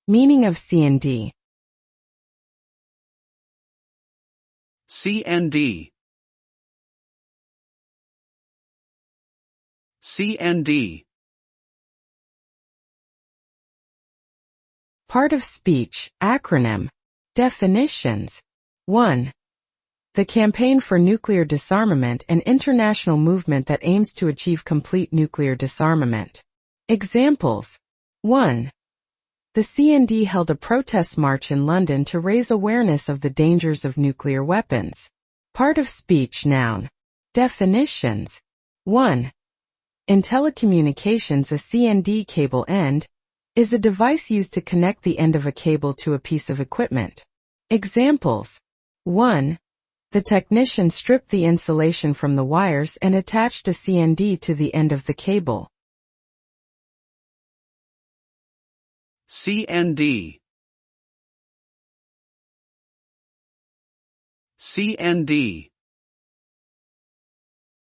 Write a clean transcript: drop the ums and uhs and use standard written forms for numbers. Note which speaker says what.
Speaker 1: Meaning of CND.
Speaker 2: CND. CND.
Speaker 1: Part of speech, acronym. Definitions. 1. The campaign for nuclear disarmament, an international movement that aims to achieve complete nuclear disarmament. Examples. 1. The CND held a protest march in London to raise awareness of the dangers of nuclear weapons. Part of speech, noun. Definitions. 1. In telecommunications, a CND cable end is a device used to connect the end of a cable to a piece of equipment. Examples. 1. The technician stripped the insulation from the wires and attached a CND to the end of the cable.
Speaker 2: CND. CND.